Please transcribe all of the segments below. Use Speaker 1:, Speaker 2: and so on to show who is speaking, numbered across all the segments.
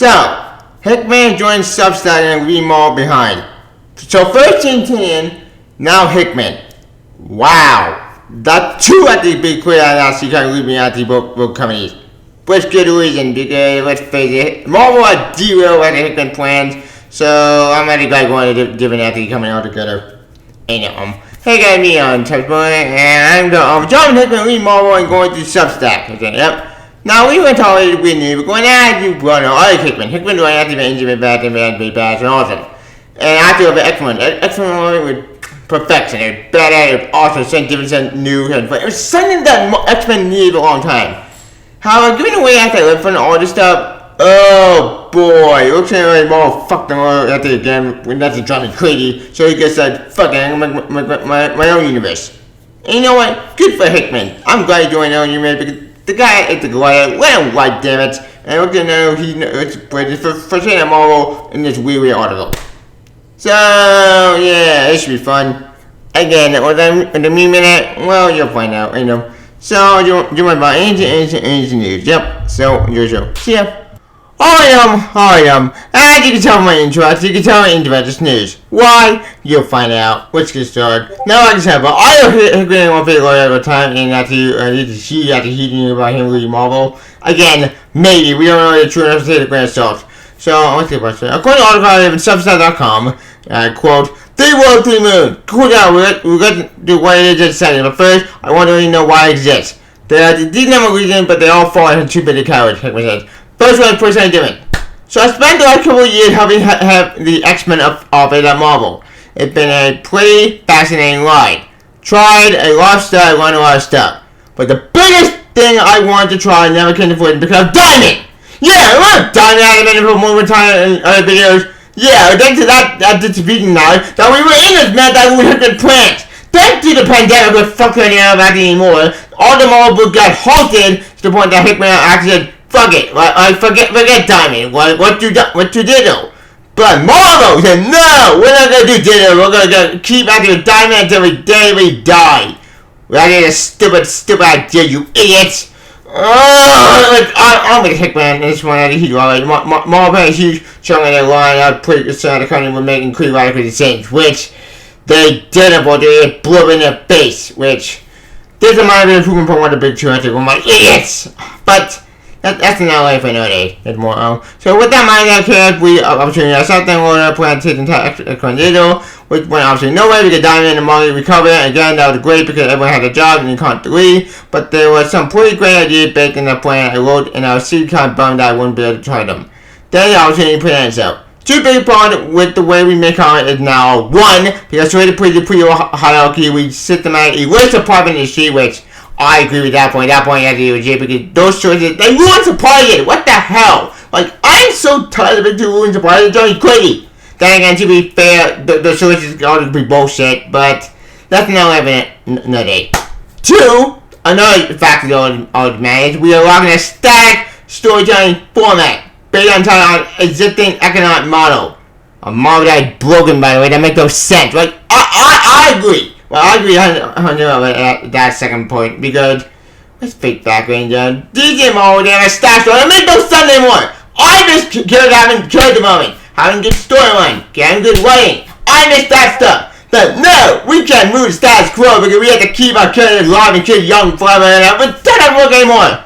Speaker 1: So, Hickman joined Substack and leave more behind. So first in now Hickman. Wow. That's two at the big clear and you can leave me at the book companies. Which good reason, because let's face it, Marvel had derailed what the Hickman plans, so I'm already going to different entity coming all together. Ain't it, Hey guys, me on Touchboy, and I'm John Hickman, leave Marvel and going to Substack. Okay, yep. Now we went all the way new, but going out to brother, I like Hickman. Hickman doing active engine bad and bad and awesome. And after of X-Men with perfection. They're better, they're awesome, something different, something new. It was something that X-Men needed a long time. However, giving away after I live from all this stuff, oh boy, it looks like more fuck them all after again when that's driving me crazy. So he gets that fucking I'm gonna make my own universe. And you know what? Good for Hickman. I'm glad he joined his own universe because the guy at the Goliath, well, why damn it. And I don't know it's for saying a Marvel in this weird article. So yeah, it should be fun. Again, was I in the minute? Well, you'll find out, you know. So you want about anything news? Yep. So your show. See ya. I am. As you can tell from my intro, you can tell my interest news. Why? You'll find out. Let's get started. Now, like I said, but I don't hit one big lawyer at a time, and after heating about him leaving Marvel. Again, maybe we don't know the true enough to take the grand salt. So let's get back to it. According to an article I have in Substack.com, quote, "They world to the moon. Cool down. We're going to do what it is in a second, but first, I want to let you know why it exists. There are the number reason, but they all fall into two bit of cowards," Hickman said. First one, first I'm doing. So I spent the last couple of years helping have the X-Men up it at Marvel. It's been a pretty fascinating ride. Tried a lot of stuff, learned a lot of stuff. But the biggest thing I wanted to try never came to fruition because of Diamond! Yeah, I love Diamond animated for more time in other videos. Yeah, thanks to that distribution knowledge that we were in this meant that we had been planned. Thanks to the pandemic, we're fucking about it anymore. All the Marvel books got halted to the point that Hickman actually said, "Fuck it, I forget Diamond. What you did though?" But Marvel said, "No, we're not gonna do ditto. We're gonna keep after Diamond until the day we die." That is a stupid idea, you idiots. I'm with Hickman. This one, he's right. Marvel had a huge chunk of their line out pretty concerned the company were making pretty radical decisions, which they didn't, but they blew in their face, which this is my improvement from one of the big churches. I'm like, idiots! But that's another way for another day. That's more. So with that mind, we obviously something we're planning to take into Cornado, which went obviously nowhere because Diamond and Molly recovered. Again, that was great because everyone had a job and you can't leave. But there was some pretty great ideas baked in the plan I wrote, and I was really kind of bummed that I wouldn't be able to try them. Then the opportunity presents itself. Two big problems with the way we make comment is now one, because the way to put the hierarchy, we systematically list the private industry, which I agree with that point. That point I agree with you because those choices, they ruin supply it. What the hell? Like, I'm so tired of it to ruin supply. It's only crazy. Then again, to be fair, the choices ought to be bullshit, but that's another day. Two, another factor of manage, we are rocking a static storytelling format based on existing economic model. A model that is broken, by the way, that makes no sense. Like, I agree. Well, I agree 100% with that second point because let's fake background down. DJ Marvel, they have a stash story. It makes no sense anymore. I just care having character moment, having good storyline, having good writing. I miss that stuff. But no, we can't move the status quo because we have to keep our characters alive and keep young forever and ever. But that doesn't work anymore.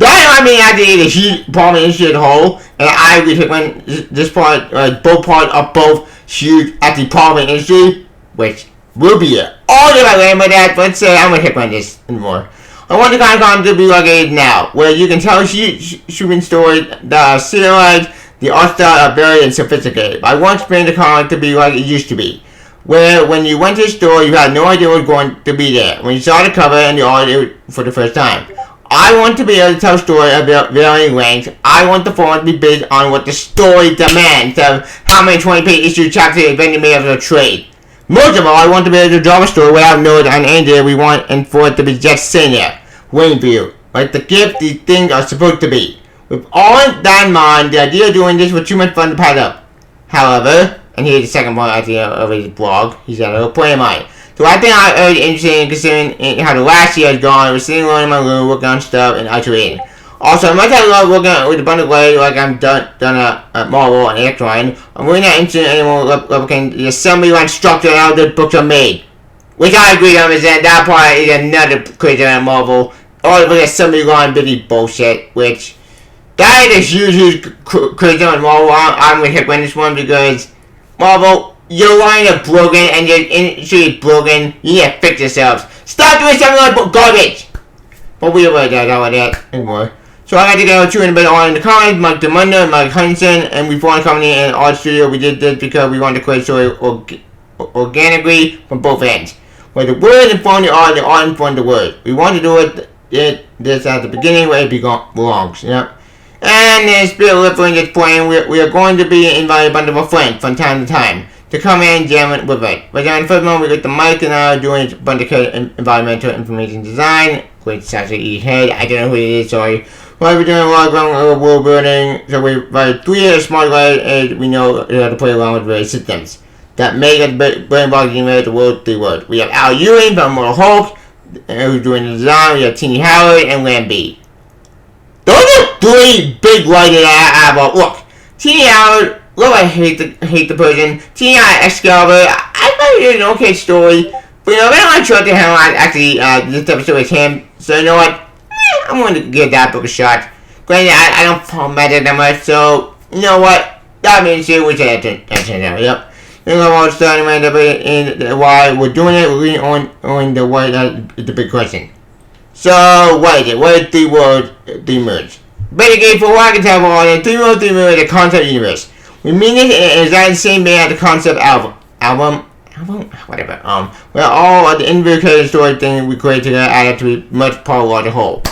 Speaker 1: That I mean, actually, the huge problem issue as a whole, and I agree with this part, both parts are both huge at the problem industry, which will be it. All the way with that, but let's say I'm gonna hit on this anymore. I want the kind of content to be like it is now, where you can tell shooting stories that are serialized, the art style are very sophisticated. I want the comic to be like it used to be, where when you went to the store, you had no idea what was going to be there. When you saw the cover and the art for the first time. I want to be able to tell a story about varying lengths. I want the format to be based on what the story demands, of how many 20-page issue chapters are being made as a trade. Most of all, I want to be able to draw a story without knowing on any day we want and for it to be just sitting there, waiting for you. Like the gift these things are supposed to be. With all that in mind, the idea of doing this was too much fun to pass up. However, and here's the second point idea of his blog, he's got a little point in mind. So I think I'm interested in considering how the last year has gone. I was sitting alone in my room, working on stuff, and iterating. Also, I might have a lot of working with a bundle way, like I'm done at Marvel and Electron. I'm really not interested in any more replicant the assembly line structure and how the books are made. Which I agree on is that part is another crazy at Marvel. All of the assembly line really bullshit, which that is a huge crazy on Marvel. I'm with Hickman this one because Marvel, your line is broken and your industry is broken. You need to fix yourselves. Stop doing something like garbage. But we don't that anymore. So I got to go to in a bit on in the comments, Mike DeMunda, Mike Hudson, and we formed a company in Art Studio. We did this because we wanted to create story organically from both ends. Where the word informed the art informed the word. We want to do this at the beginning where it belongs. Yep. And in spirit of referring this point, we are going to be invited by our friends from time to time to come in and jam with it. But then first moment we got the mic and I doing a bunch of environmental information design. Which actually head. I don't know who it is, sorry. Well, we're doing a lot of world building, so we write 3 years smart way and we know how to play around with various systems that make us brain boggling the world 3 words. We have Al Ewing from Mortal Hulk, who's doing the design. We have Teeny Howard and Lam B. Those are 3 big writers I have. Look, Teeny Howard, look, I hate the person. Teeny Howard, Excalibur, I thought it was an okay story. But I don't want to trust him. Actually, this episode is him. So you know what? I'm going to give that book a shot. Granted, I don't follow Magic that much, so you know what? That means you we should attention now. Yep. You know what? Starting in why we're doing it. We're reading on the why the big question. So what is it? What is 3 words, 3 moods? Basically, for what I can tell for all, 3 words, 3 moods is a concept universe. We mean it is that the same band as the concept album. Whatever. Where all of the individual story things we create together add up to be much part of the whole.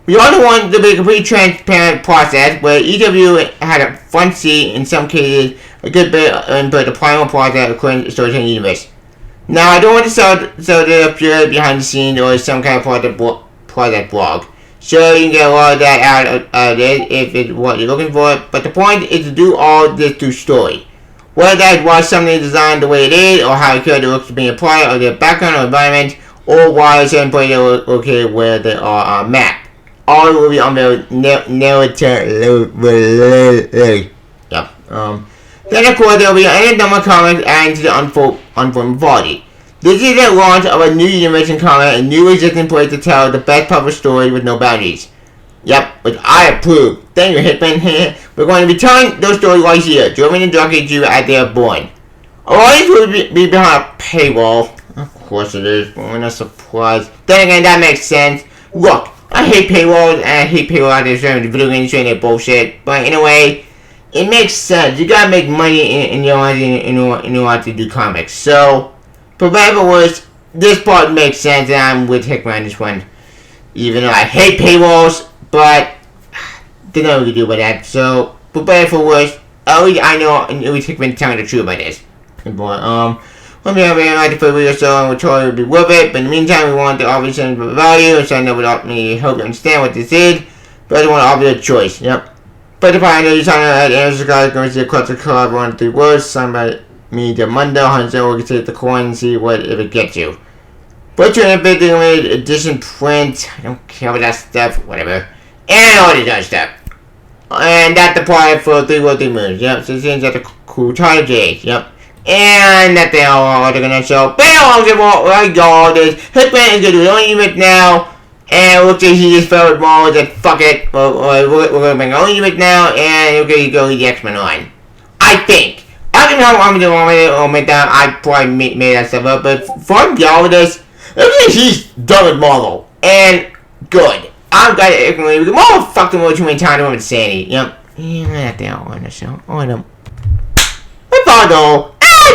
Speaker 1: We also want to be a completely transparent process where each of you had a front seat, in some cases, a good bit of input, the primal process according to the storytelling universe. Now, I don't want to sell the pure behind the scenes or some kind of project blog. Sure, you can get a lot of that out of it if it's what you're looking for, but the point is to do all this through story. Whether that's why something is designed the way it is, or how a character looks to be applied, or their background or environment, or why certain places are located where they are mapped. All will be unveiled narratively. Yep. Then of course there will be any number of comics adding to the unfolding body. This is the launch of a new universe in comic, a new existing place to tell the best published story with no boundaries. Yep, which I approve. Thank you, Hickman. We're going to be telling those stories right here, driven and directed to you as they are born. Always will be behind a paywall. Of course it is. We're not surprised. Then again, that makes sense. Look, I hate paywalls, and I hate paywall out there the video game industry and their bullshit. But in a way, it makes sense. You gotta make money in your life in order to do comics. So, for better or worse, this part makes sense, and I'm with Hickman on this one. Even though I hate paywalls, but there's nothing we can do about that. So, for better for worse, at least I know at least Hickman telling the truth about this. But, let me have a like for a video so and we'll totally be worth it. But in the meantime, we want to offer something for value, and so without me help you understand what this is. But I just want to offer you a choice. Yep. But the part I know you sign up at the end of the guy going to see a cluster card, 1 3 words, signed by me, DeMunda, Hunter, or you can take the coin and see what if it gets you. But you're in a big thing with edition print. I don't care about that stuff, whatever. And all this other stuff. And that's the part for 3 World 3 Moons. Yep, so it seems that the cool title J's. Yep. And that they all are gonna show. Bam! Like all this. Hickman is gonna do his own unit now. And it looks like he just fell with more and said, fuck it. We're gonna bring our own unit now. And we're gonna go with the X-Men line. I think. I don't know how I'm gonna make that. I probably made that stuff up. But from all of this, it looks like he's done with Marvel. And good. I'm glad that Hickman. Marvel fucked him over too many times with Sandy. Yep. Yeah, that they all on the show. On them. But though.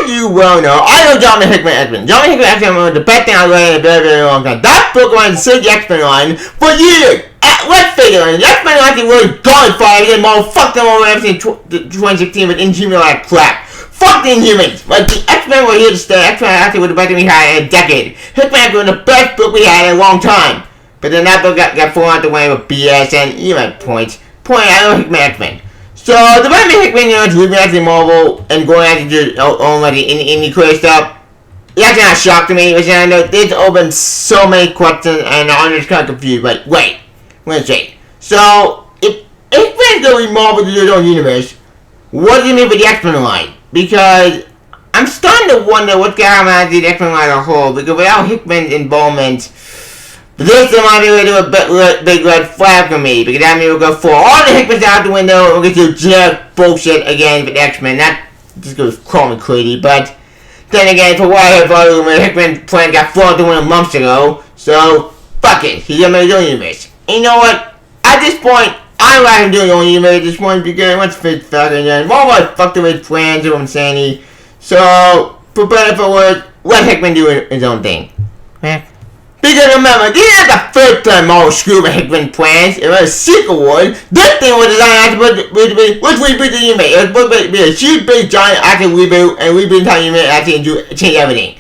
Speaker 1: You well know, I know Jonathan Hickman X-Men. Jonathan Hickman X-Men was the best thing I read in a very, very long time. That book line saved the X-Men line for years. Let's face it, the X-Men line is really gone for it. And Marvel fucked them over ever since 2016 with Inhuman like crap. Fuck the Inhumans. Like, the X-Men were here to stay. X-Men actually was the best thing we had in a decade. Hickman X-Men was the best book we had in a long time. But then that book got thrown out the way with BS and you had points. I know Hickman X-Men. So, the way Hickman, is leaving after Marvel and going after just own like the indie crazy stuff, that's not a shock to me. Because I know it's opened so many questions and I'm just kind of confused. Like, wait a second. So, if Hickman's going to be Marvel to his own universe, what do you mean with the X-Men line? Because I'm starting to wonder what's going to happen to the X-Men line as a whole, because without Hickman's involvement, this might be a big red flag for me, because that means we'll go for all the Hickmans out the window, and we'll get to generic bullshit again with X-Men. That just goes call me crazy, but then again, for what I heard, when Hickman plan got thrown out the window months ago, so fuck it, he's gonna make his own universe. And you know what? At this point, I like him doing his own universe at this point, because once Fitz fucking done, why fuck the his plans of insanity. So, for better for worse, let Hickman do his own thing. Because remember, this is not the first time Marvel screwed with Hickman plans. It was a sequel one. This thing was designed to reboot the universe. It was supposed to be a huge, big, giant active reboot, and reboot the entire universe actually and change everything.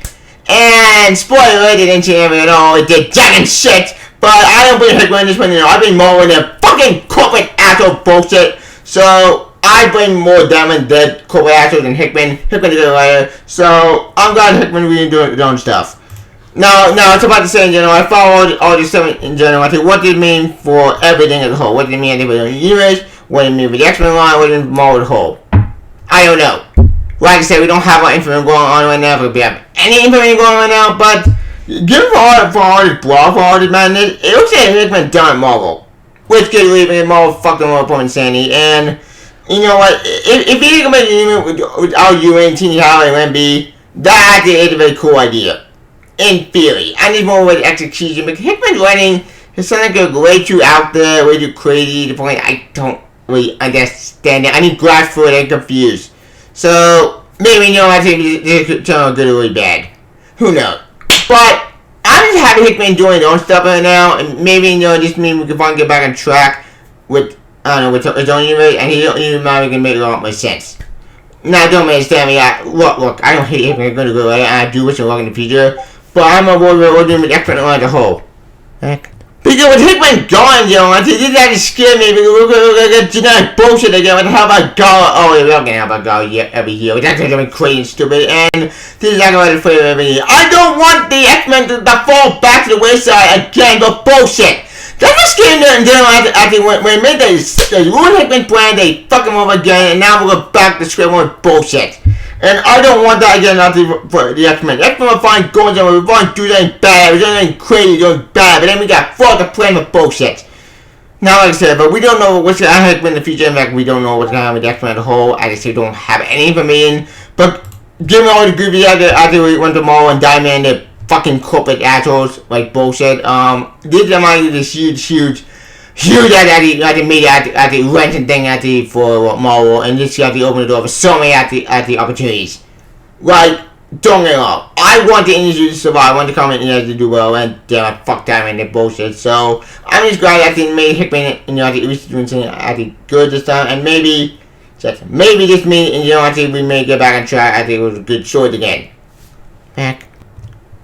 Speaker 1: And spoiler, they didn't change everything at all. It did jack and shit. But I don't blame Hickman in this one. I blame Marvel in their fucking corporate asshole bullshit. So I blame more them and dead corporate assholes than Hickman. Hickman did it later. So I'm glad Hickman really doing his own stuff. Now, it's about to say in general, I follow all this stuff in general. I think, what did it mean for everything as a whole? What did it mean for the universe? What did it mean for the X-Men line? What did it mean for Marvel as a whole? I don't know. Like I said, we don't have our information going on right now. We have any information going on right now, but given for all this brawl, for all this madness, it looks like Hickman done at Marvel. Which could leave me Marvel fucking Marvel from insanity. And, you know what? If he can make an agreement without UN, Teeny Howard, and MB, that is a very cool idea. In theory. I need more with execution, because Hickman's writing is something like way too out there, way too crazy, to the point I don't really understand it. I need grasp for it, I'm confused. So, maybe, you know, I think this could turn out good or really bad. Who knows? But, I'm just happy Hickman doing his own stuff right now, and maybe, you know, this means we can finally get back on track with, I don't know, with his own universe, and his own universe can make a lot more sense. Now, don't understand me, look, I don't hate Hickman, I'm gonna go right, and I do wish him luck in the future. But I'm a worried about doing with X-Men as a whole. Heck. Because with Hickman gone, you know, this actually scared me, because we're gonna get generic bullshit again. What the hell about Gala? Oh, we're not gonna have a Gala every year. Which actually gonna be crazy and stupid. And this is actually the flavor every year. I don't want the X-Men to fall back to the wayside again, but bullshit. That's what scared me in general after when they made the ruined Hickman plan, they fuck him over again, and now we're back to square one with bullshit. And I don't want that again for the X-Men. X-Men will find going somewhere, we want to do something bad, we're doing something crazy, doing bad, but then we got fucked the plan with bullshit. Now, like I said, but we don't know what's going to happen in the future. In fact, we don't know what's going to happen with X-Men as a whole. I just don't have any information. But given all the goofy after we went to Marvel and Diamond, the fucking corporate assholes, like bullshit, this might be this huge at the media at the renting thing for Marvel, and this got to open the door for so many at the opportunities. Like, don't get me wrong, I want the industry to survive, I want the comic industry to do well, and damn, I fuck that and their bullshit. So I'm just glad that they made Hickman, you know, at least doing something good this time, and maybe this means, you know, I think we may get back on track. I think it was a good choice again. Heck.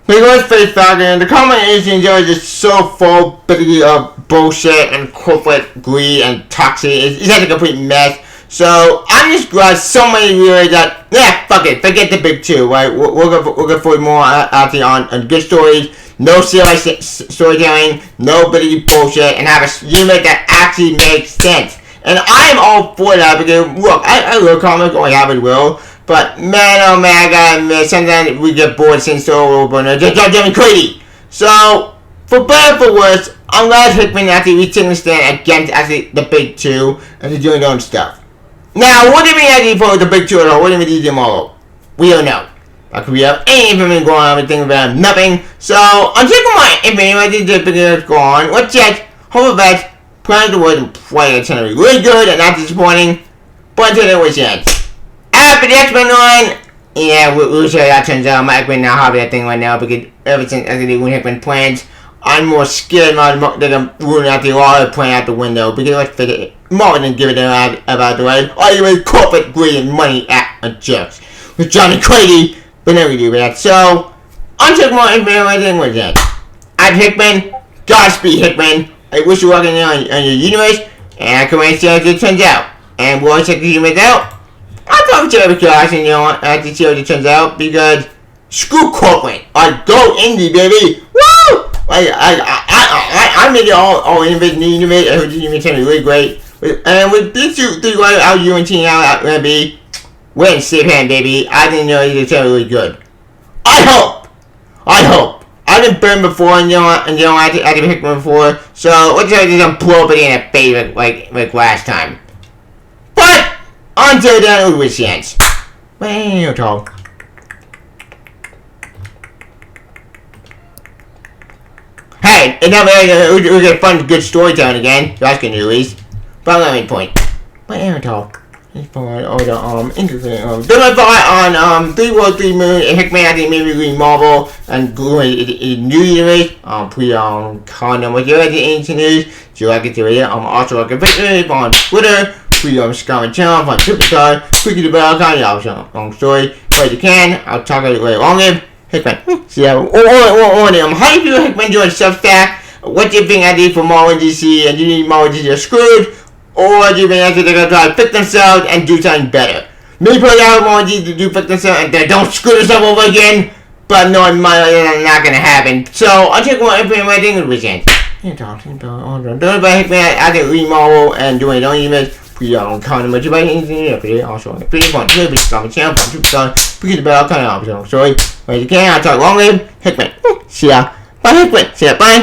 Speaker 1: But let's face Falcon, the comic industry in general is just so full basically of bullshit and corporate greed and toxic. It's like a complete mess. So I'm just glad somebody realized that, yeah, fuck it, forget the big two, right? We'll go for more out on good stories, no serious storytelling, no bitty bullshit, and have a unit that actually makes sense. And I am all for that, because look, I love comics, or I have it will. But man, oh man, I gotta admit, sometimes we get bored seeing so over and just getting crazy. So, for better or for worse, I'm glad Hickman actually reaching the stand against actually the big two and they're doing their own stuff. Now, what do you mean actually for the big two at all? What do you mean DJ tomorrow? We don't know. Like, we have any information going on, we think about nothing. So, I'm checking my information, I think the big go on. Let's check, hope that plan the word and play it's gonna be really good and not disappointing. But until then, what's your after the X-Men line, yeah, we'll see how that turns out. My X-Men now have that thing right now, because ever since the Hickman plans, I'm more scared now they're going to ruin out the other plan out the window, because let's fit it. Marvel didn't give it about the way. All you with corporate greed and money at jerks. With Johnny crazy, but never do that. So, I'm checking more information right there with that. I'm Hickman. Godspeed, Hickman. I wish you luck on your universe, and I can't wait to see how it turns out. And we'll check the universe out. I'll talk to every class, and you know, I have to see how it turns out, because screw corporate. I go indie, baby. Woo! I made it all innovative, new innovative. I heard you even tell me really great. And with these three guys out UNT out gonna be, we're in safe hand, baby. I didn't know you tell really good. I hope. I've been burned before, and I had to be Hickman before. So let's try to just blow up it in a face like last time. But until then, it was chance. Well, talk. Hey, and now we get fun, good storytelling again. So that's good news, at least. But I'm not making point. But anyway, talk. Don't on 3 World 3 Moon and Hickman. I think maybe Marvel and new universe. Please comment what you like the ancient news. Do you like it to read it? Also like a video on Twitter. Please comment channel on Substack. Click the bell icon. Long story. But you can. I'll talk a little later longer. Hickman. See how how do you feel Hickman join Substack? What do you think I did for Marvel DC? And do you need Marvel DC are screwed? Or do you think they're going to try to fix themselves and do something better? Maybe put out more to do fix themselves and they don't screw themselves over again. But no, it's not going to happen. So I'll check what everything I think of the weekend. Don't about Hickman. I can read Marvel and do it on emails. Please comment what you like anything. Also on the pretty fun. Please comment channel. Please the bell icon. Sorry. But you can. I'll talk long live Hickman. See ya. Bye Hickman. See ya. Bye.